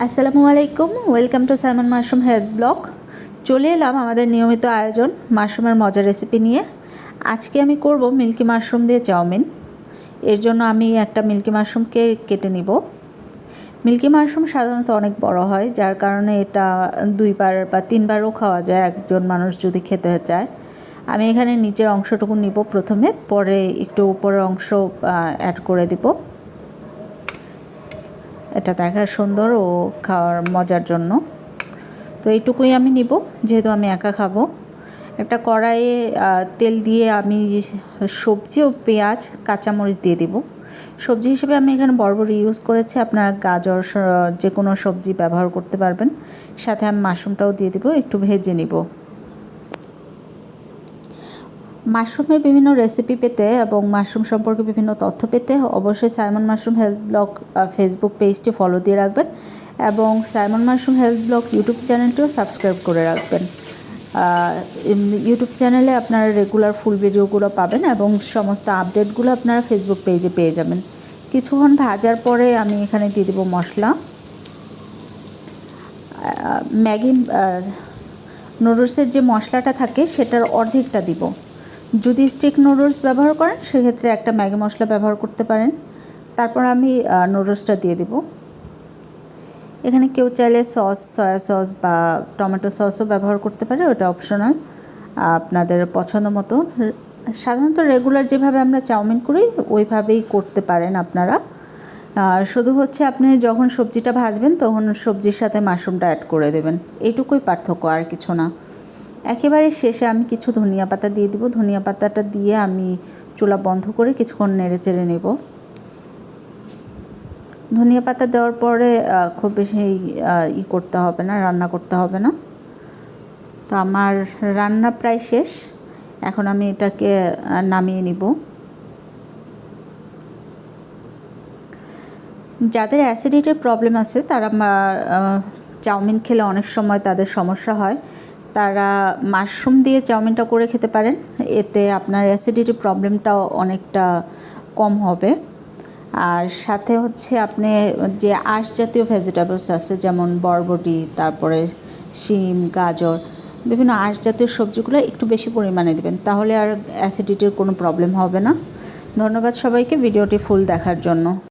আসসালামু আলাইকুম, welcome to Simon mushroom health blog. চলে এলাম আমাদের নিয়মিত আয়োজন মাশরুমের মজার রেসিপি নিয়ে। আজকে আমি করব মিল্কি মাশরুম দিয়ে চাউমিন। এর জন্য আমি একটা মিল্কি মাশরুমকে কেটে নিব। মিল্কি মাশরুম সাধারণত অনেক বড় হয়, যার কারণে এটা 2বার বা 3বারও খাওয়া যায় একজন মানুষ যদি খেতে চায়। আমি এখানে নিচের অংশটুকু নিব প্রথমে, পরে একটু উপরের অংশ অ্যাড করে দিব। এটা দেখার সুন্দর ও খাওয়ার মজার জন্য। তো এইটুকুই আমি নিব, যেহেতু আমি একা খাবো। একটা কড়াইয়ে তেল দিয়ে আমি সবজি ও পেঁয়াজ কাঁচামরিচ দিয়ে দিব। সবজি হিসেবে আমি এখানে বরবটি ইউজ করেছি, আপনারা গাজর যে কোনো সবজি ব্যবহার করতে পারবেন। সাথে আমি মাশরুমটাও দিয়ে দিব, একটু ভেজে নিব। মাশরুমের বিভিন্ন রেসিপি পেতে এবং মাশরুম সম্পর্কে বিভিন্ন তথ্য পেতে অবশ্যই Simon mushroom health blog Facebook পেজটি ফলো দিয়ে রাখবেন এবং Simon mushroom health blog YouTube চ্যানেলটিও সাবস্ক্রাইব করে রাখবেন। ইউটিউব চ্যানেলে আপনারা রেগুলার ফুল ভিডিওগুলো পাবেন এবং সমস্ত আপডেটগুলো আপনারা ফেসবুক পেজে পেয়ে যাবেন। কিছুক্ষণ ভাজার পরে আমি এখানে দিয়ে দেবো মশলা। ম্যাগি নুডলসের যে মশলাটা থাকে সেটার অর্ধেকটা দিব। যদি স্টিক নুডলস ব্যবহার করেন সেক্ষেত্রে একটা ম্যাগি মশলা ব্যবহার করতে পারেন। তারপর আমি নুডলসটা দিয়ে দেব। এখানে কেউ চাইলে সয়া সস বা টমেটো সসও ব্যবহার করতে পারে, ওটা অপশনাল, আপনাদের পছন্দ মতো। সাধারণত রেগুলার যেভাবে আমরা চাউমিন করি ওইভাবেই করতে পারেন আপনারা। শুধু হচ্ছে আপনি যখন সবজিটা ভাজবেন তখন সবজির সাথে মাশরুমটা অ্যাড করে দেবেন, এইটুকুই পার্থক্য, আর কিছু না। একেবারে শেষে আমি কিছু ধনিয়া পাতা দিয়ে দিব। ধনিয়া পাতাটা দিয়ে আমি চুলা বন্ধ করে কিছুক্ষণ নেড়ে চেড়ে নেব। ধনিয়া পাতা দেওয়ার পরে খুব বেশি করতে হবে না, রান্না করতে হবে না। তো আমার রান্না প্রায় শেষ, এখন আমি এটাকে নামিয়ে নিব। যাদের অ্যাসিডিটির প্রবলেম আছে তারা চাউমিন খেলে অনেক সময় তাদের সমস্যা হয়, তারা মাশরুম দিয়ে চাউমিনটা করে খেতে পারেন। এতে আপনার অ্যাসিডিটি প্রবলেমটাও অনেকটা কম হবে। আর সাথে হচ্ছে আপনি যে আঁশ জাতীয় ভেজিটেবলস আছে যেমন বরবটি, তারপরে শিম, গাজর, বিভিন্ন আঁশ জাতীয় সবজিগুলো একটু বেশি পরিমাণে দেবেন, তাহলে আর অ্যাসিডিটির কোনো প্রবলেম হবে না। ধন্যবাদ সবাইকে ভিডিওটি ফুল দেখার জন্য।